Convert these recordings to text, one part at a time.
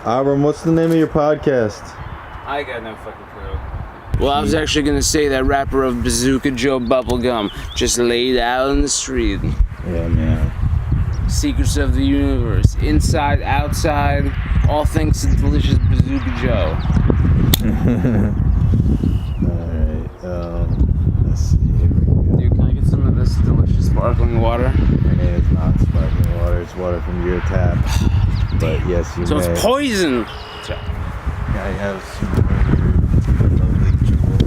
Abram, what's the name of your podcast? I got no fucking clue. Well, I was actually gonna say that rapper of Bazooka Joe Bubblegum just laid out in the street. Yeah, man. Secrets of the universe, inside, outside, all thanks to delicious Bazooka Joe. Alright, let's see. Here we go. Dude, can I get some of this delicious sparkling water? It's not sparkling water, it's water from your tap. But yes, you So may. it's poison! I have some lovely jewel.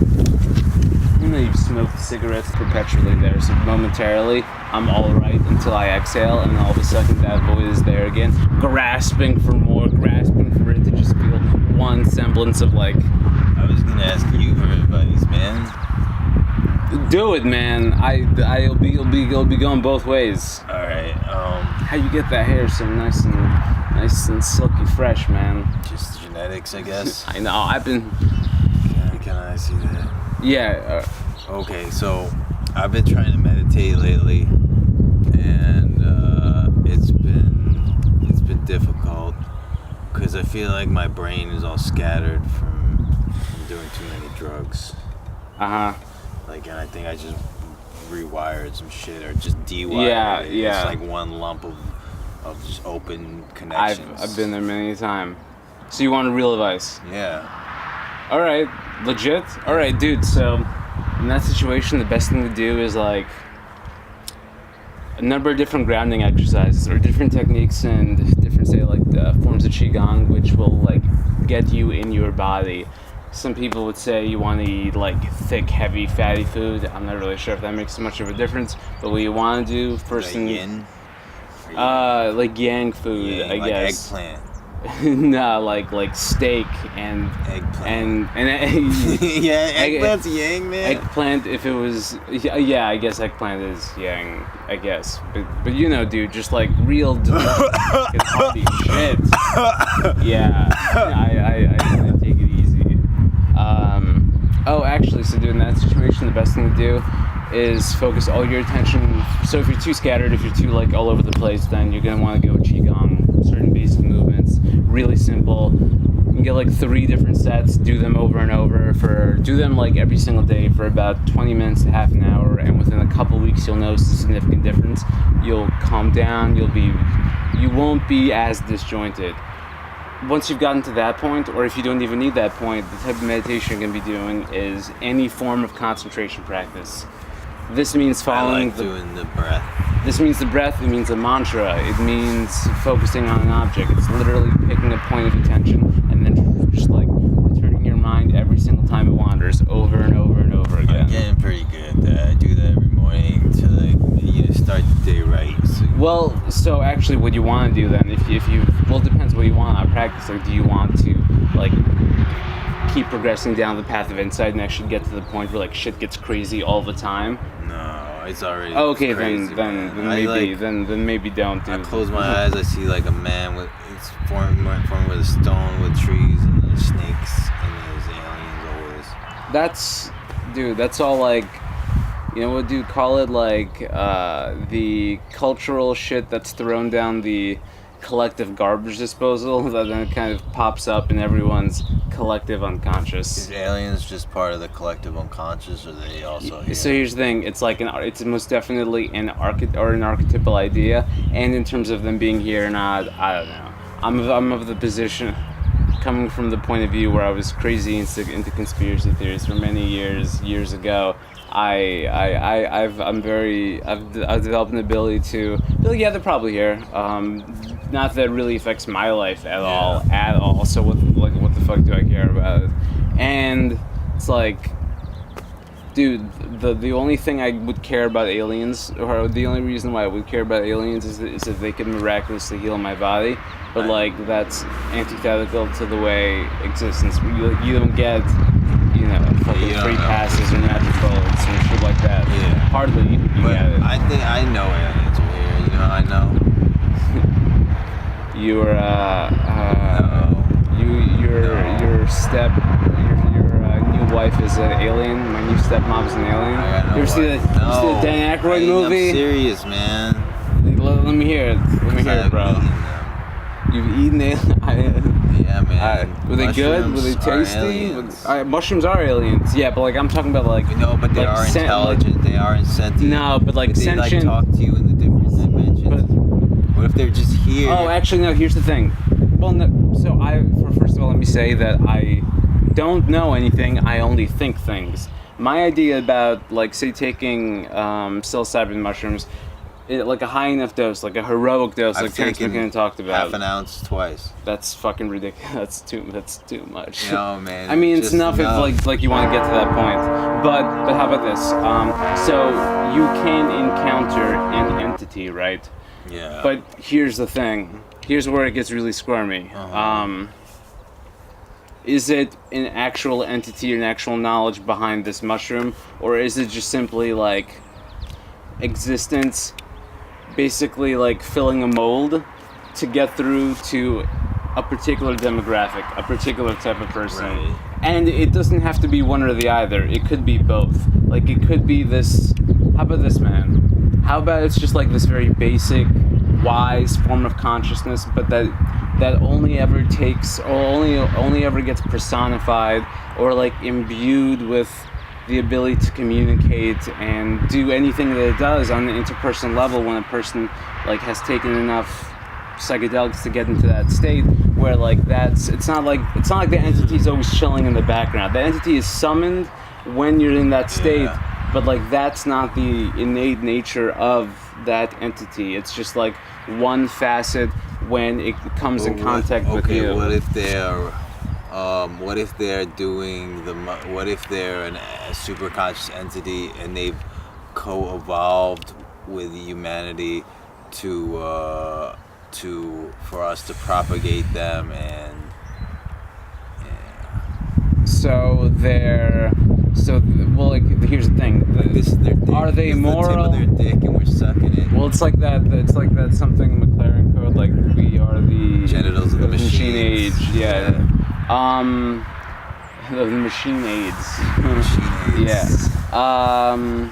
You know, you've smoked cigarettes perpetually there, so momentarily I'm alright until I exhale, and all of a sudden that void is there again, grasping for more, grasping for it to just feel one semblance of like. I was gonna ask you for advice, man. Do it, man. It'll be going both ways. All right. How you get that hair so nice and silky fresh, man? Just genetics, I guess. I know. I've been. Can I see that? Yeah. Okay, so I've been trying to meditate lately, and it's been difficult because I feel like my brain is all scattered from doing too many drugs. Uh huh. Like, and I think I just rewired some shit or just dewired. Yeah, it. yeah. It's like one lump of just open connections. I've been there many times. So you want real advice? Yeah. All right, legit. All right, dude. So in that situation, the best thing to do is like a number of different grounding exercises or different techniques and different, say, like forms of qigong, which will like get you in your body. Some people would say you want to eat like thick, heavy, fatty food. I'm not really sure if that makes much of a difference. But what you want to do first thing, yin? like yang food, Yang, I like guess. eggplant. No, like steak and Eggplant. and Yeah, eggplant's yang, man. eggplant. If it was, yeah, I guess eggplant is yang. I guess, but you know, dude, just like real fucking hearty shit. Yeah, I take it easy. Oh, actually, so dude, in that situation, the best thing to do is focus all your attention. So if you're too scattered, if you're too like all over the place, then you're gonna want to go qigong, certain basic movements, really simple. You can get like 3 different sets, do them over and over do them like every single day for about 20 minutes to half an hour, and within a couple weeks you'll notice a significant difference. You'll calm down, you won't be as disjointed. Once you've gotten to that point, or if you don't even need that point, the type of meditation you're going to be doing is any form of concentration practice. This means following doing the breath. This means the breath, it means a mantra, it means focusing on an object. It's literally picking a point of attention and then just like returning your mind every single time it wanders over and over and over again. I'm getting pretty good at that. I do that every morning to like start the day right. Well, so actually what you want to do then, if you well, it depends what you want out of practice. Like, do you want to like keep progressing down the path of insight and actually get to the point where like shit gets crazy all the time? No, it's already okay, crazy, then maybe don't do. I close my eyes, I see like a man it's formed with a stone with trees and there's snakes and there's aliens always. That's all like, you know what, dude, call it like the cultural shit that's thrown down the collective garbage disposal that then kind of pops up in everyone's collective unconscious. Is aliens just part of the collective unconscious, or are they also here? So here's the thing, it's like it's most definitely an archetypal idea, and in terms of them being here or not, I don't know. I'm of the position, coming from the point of view where I was crazy into conspiracy theories for many years ago. I've developed an ability to be, yeah, they're probably here. Not that it really affects my life at all. So what the fuck do I care about it? And it's like, dude, the only thing I would care about aliens, or the only reason why I would care about aliens is if they could miraculously heal my body. But like, that's antithetical to the way existence. You don't get, you know, fucking free passes or magic bullets and shit like that. Yeah. Hardly you But get it. I think I know aliens are here. You know, I know. Your new wife is an alien. My new stepmom's an alien. You ever see the Dan Aykroyd movie? I'm serious, man. Let me hear it. Let me hear it, bro. You've eaten alien. Yeah, man. Were they good? Were they Mushrooms are tasty? aliens. Mushrooms are aliens. Yeah, but like I'm talking about like. No, but they like are like- intelligent. They are sentient. No, but like But they sentient. like talk to you in the different dimensions. But- What if they're just here? Oh, actually, no. Here's the thing. Well, no, so first of all, let me say that I don't know anything. I only think things. My idea about, like, say, taking psilocybin mushrooms, like a high enough dose, like a heroic dose, I've like Terrence taken McKinnon talked about. half an ounce twice. That's fucking ridiculous. That's too much. No, man. I mean, it's just enough if like you want to get to that point. But how about this? So you can encounter an entity, right? Yeah. But here's the thing. Here's where it gets really squirmy. Is it an actual entity, an actual knowledge behind this mushroom, or is it just simply like existence, basically like filling a mold to get through to a particular demographic, a particular type of person? Right. And it doesn't have to be one or the other. It could be both. Like it could be this. How about this, man? How about it's just like this very basic, wise form of consciousness, but that only ever takes, or only ever gets personified or like imbued with the ability to communicate and do anything that it does on the interpersonal level when a person like has taken enough psychedelics to get into that state where like it's not like the entity is always chilling in the background. The entity is summoned when you're in that state, but like that's not the innate nature of that entity. It's just like one facet when it comes in contact with you. What if they're doing what if they're a super conscious entity and they've co-evolved with humanity for us to propagate them and well, like here's the thing. this is their dick. Are they This is moral? the tip of their dick and we're sucking it. Well, it's like that. It's like that something McLaren code. Like we are the Genitals of the machine machines. age. Yeah. The machine aids. Machine aids. Yeah.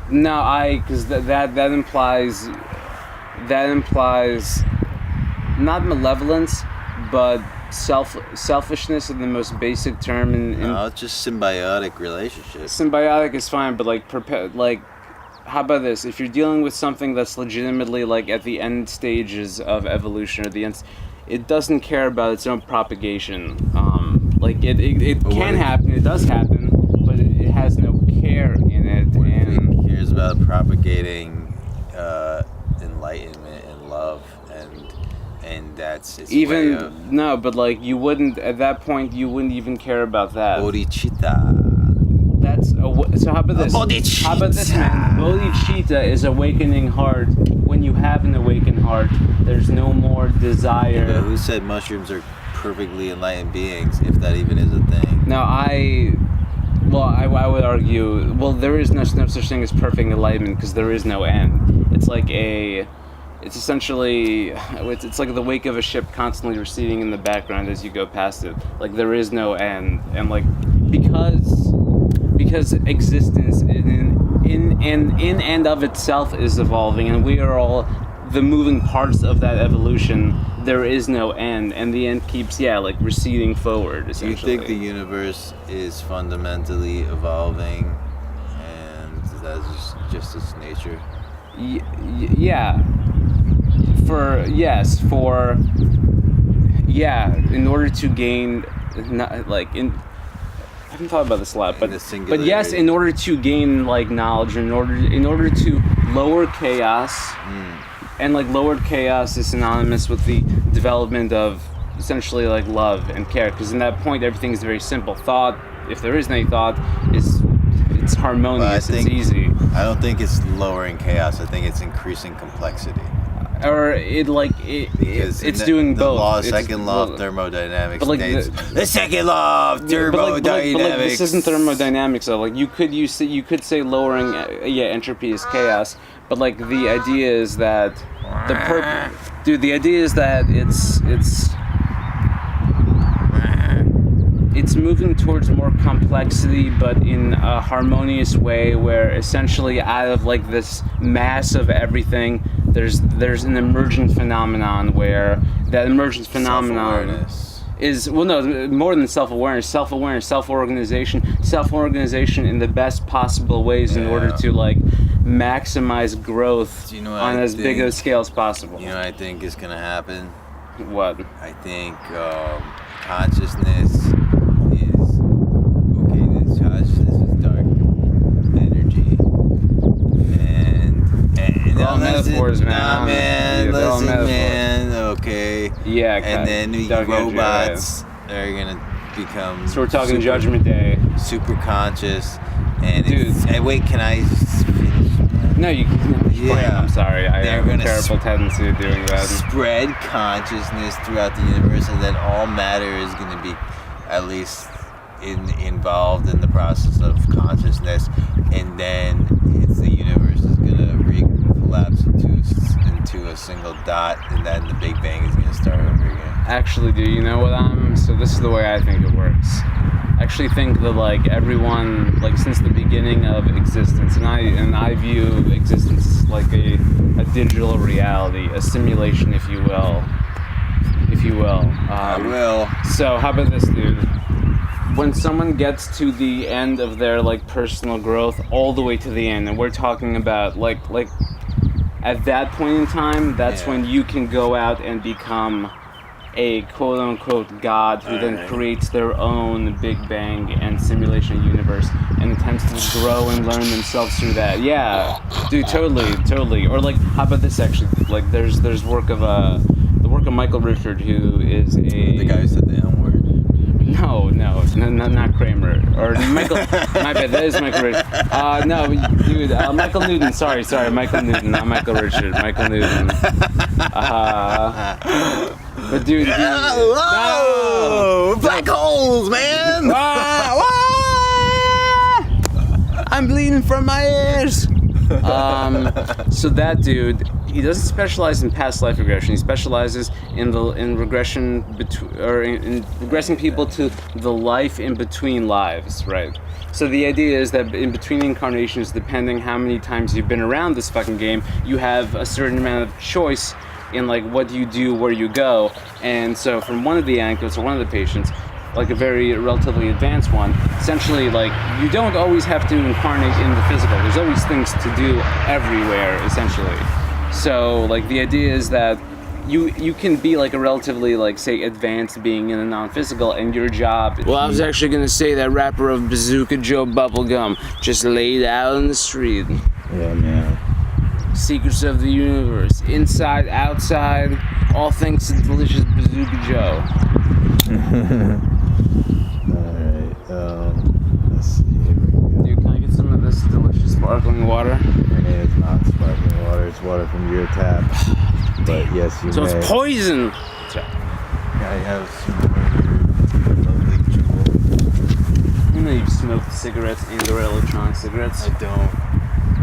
No, because that implies not malevolence, but selfishness in the most basic term. No, it's just symbiotic relationships. Symbiotic is fine, but like how about this? If you're dealing with something that's legitimately like at the end stages of evolution or the end, it doesn't care about its own propagation. Like it can happen. It does happen, but it has no care in it. What if And it cares about propagating enlightenment and love and that's its way of no, but like you wouldn't at that point. You wouldn't even care about that. bodhicitta. So how about this? Bodhicitta. How about this, man? Bodhicitta is awakening heart. When you have an awakened heart, there's no more desire. But who said mushrooms are perfectly enlightened beings, if that even is a thing? Now I would argue. Well, there is no such thing as perfect enlightenment because there is no end. It's like it's essentially, it's like the wake of a ship constantly receding in the background as you go past it. Like there is no end, and like because existence in and of itself is evolving, and we are all the moving parts of that evolution. There is no end, and the end keeps like receding forward. Do you Essentially. think the universe is fundamentally evolving, and that's just its nature? Yeah. In order to gain, I haven't thought about this a lot, but yes, in order to gain like knowledge, in order to lower chaos, and like lowered chaos is synonymous with the development of essentially like love and care, because in that point everything is very simple. Thought, if there is any thought, it's harmonious. It's easy. I don't think it's lowering chaos. I think it's increasing complexity. Or it's doing the both. Law, second law of thermodynamics states the second law of thermodynamics. But this isn't thermodynamics though. Like you could say lowering entropy is chaos, but like the idea is that the idea is that it's moving towards more complexity, but in a harmonious way, where essentially out of like this mass of everything, there's an emergent phenomenon where that emergent phenomenon. is, well, no, more than self-awareness, self-organization in the best possible ways in order to like maximize growth on as big a scale as possible. You know what I think is gonna happen? What? I think consciousness is okay. This consciousness is dark energy, and all metaphors, man. Nah, man, Yeah, they're all listen, metaphors. man. Okay. Yeah, And then the dark energy, robots are gonna become. So we're talking Judgment Day. Super conscious, and Dude. Hey, wait, can I finish? No, you. Yeah. I'm sorry. I They're have a gonna terrible tendency of doing that. Spread consciousness throughout the universe, and then all matter is going to be at least involved in the process of consciousness, and then the universe is going to collapse into a single dot, and then the Big Bang is going to start over again. Actually, dude, you know what? So this is the way I think it works. I actually think that like everyone, like since the beginning of existence, and I view existence like a digital reality, a simulation, if you will. I will. So how about this, dude? When someone gets to the end of their like personal growth, all the way to the end, and we're talking about like at that point in time, that's when you can go out and become a quote-unquote god who then creates their own Big Bang and simulation universe and attempts to grow and learn themselves through that. Yeah, dude, totally. Or like, how about this actually? Like, there's the work of Michael Richard, who is The guy who said the N-word. No, not Kramer. Or Michael. My bad. That is Michael Richard. No, dude. Michael Newton. Sorry. Michael Newton, not Michael Richard. Michael Newton. But dude. Black holes, man. I'm bleeding from my ears. So that dude, he doesn't specialize in past life regression. He specializes in regression in regressing people to the life in between lives, right? So the idea is that in between incarnations, depending how many times you've been around this fucking game, you have a certain amount of choice in like what you do, where you go. And so from one of the anecdotes or one of the patients, like a very relatively advanced one, essentially like you don't always have to incarnate in the physical. There's always things to do everywhere, essentially. So like the idea is that you can be like a relatively like say advanced being in a non-physical, and your job. Well, I was actually gonna say that rapper of Bazooka Joe Bubblegum just laid out in the street. Yeah, man. Secrets of the universe, inside, outside, all thanks to delicious Bazooka Joe. Alright, let's see. Here we go. Dude, can I get some of this delicious sparkling water? I mean, it's not sparkling water, it's water from your tap. But yes, you So may. it's poison! I have some lovely jewel. You know you've smoked cigarettes and or electronic cigarettes. I don't.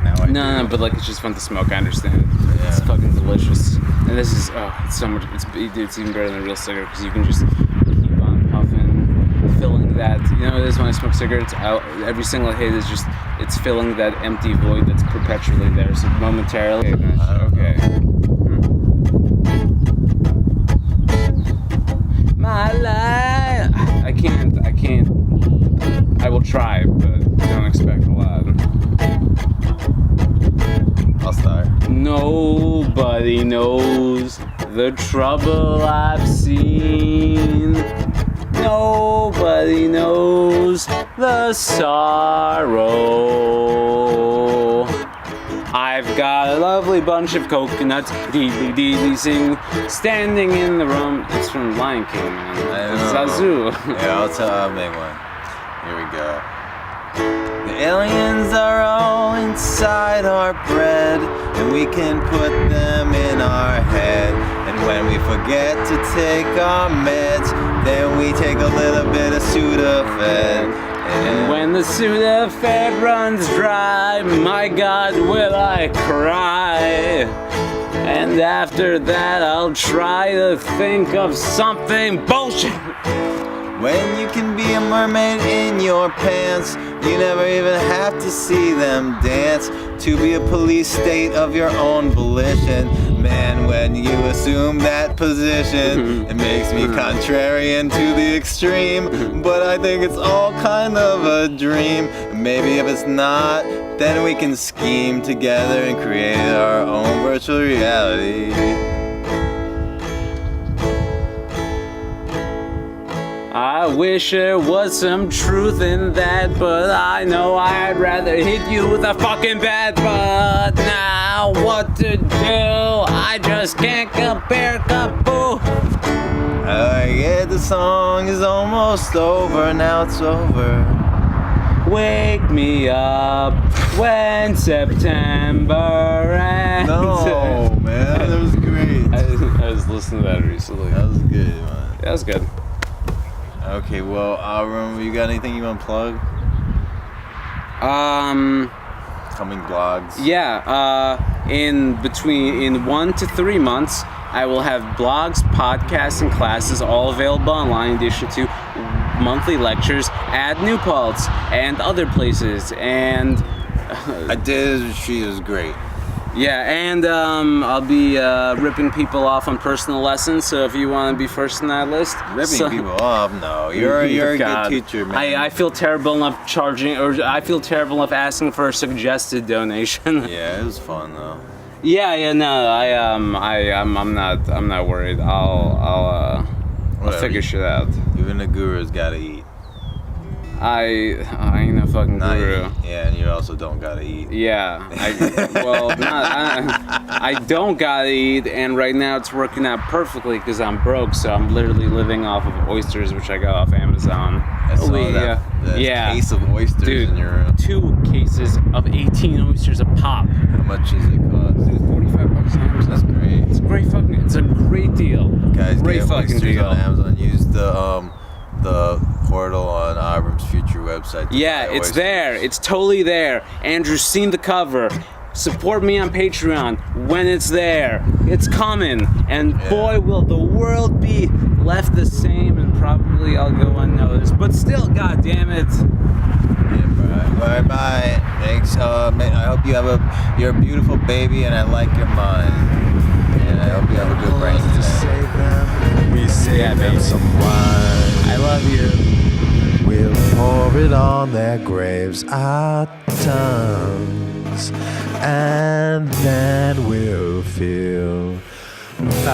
Now I do. No, but like it's just fun to smoke, I understand. Yeah. It's fucking delicious. And this is, it's so much, it's even better than a real cigarette because you can just keep on puffing, filling that, you know what it is when I smoke cigarettes? Every single hit is just, it's filling that empty void that's perpetually there. So momentarily, okay. My life. I can't. I will try, but don't expect a lot. I'll start. Nobody knows the trouble I've seen. Nobody knows the sorrow. I've got a lovely bunch of coconuts, deedly sing, standing in the room. It's from Lion King, man. Zazu. Yeah, I'll make one. Here we go. The aliens are all inside our bread, and we can put them in our head. And when we forget to take our meds, then we take a little bit of Sudafed. And when the Sudafed runs dry, my God, will I cry. And after that, I'll try to think of something bullshit. When you can be a mermaid in your pants, you never even have to see them dance. To be a police state of your own volition. Man, when you assume that position, it makes me contrarian to the extreme. But I think it's all kind of a dream. Maybe if it's not, then we can scheme together and create our own virtual reality. I wish there was some truth in that, but I know I'd rather hit you with a fucking bat. But now what to do? I just can't compare Kaboo. Yeah, the song is almost over, now it's over. Wake me up when September ends. No, man, that was great. I was listening to that recently. That was good, man. That was good. Okay, well, Abram, you got anything you want to plug? Coming blogs? Yeah, in 1 to 3 months, I will have blogs, podcasts, and classes all available online in addition to monthly lectures at New Paltz and other places. And I did, she was great. yeah, and I'll be ripping people off on personal lessons. So if you want to be first on that list, Ripping people off? No, you're a good teacher, man. I feel terrible enough charging, or I feel terrible enough asking for a suggested donation. Yeah, it was fun though. Yeah, no, I'm not worried. I'll figure shit out. Even the guru's gotta eat. I ain't no fucking guru. Yeah, and you also don't gotta eat. Yeah, I don't gotta eat, and right now it's working out perfectly because I'm broke, so I'm literally living off of oysters, which I got off Amazon. I saw that case of oysters in your room. 2 cases of 18 oysters a pop. How much does it cost? Dude, $45 on Amazon. That's great. It's a great deal. Guys, great get fucking oysters deal. on Amazon. Use the portal on Abram's future website. Yeah, it's there. It's totally there. Andrew's seen the cover. Support me on Patreon when it's there. It's coming. And boy, will the world be left the same, and probably I'll go unnoticed. But still, god damn it. Yeah, bye. Thanks. I hope you're a beautiful baby, and I like your mind. And I hope you have a good brain today. We save them some wine. I love you. We'll pour it on their graves, our tongues, and then we'll feel fine.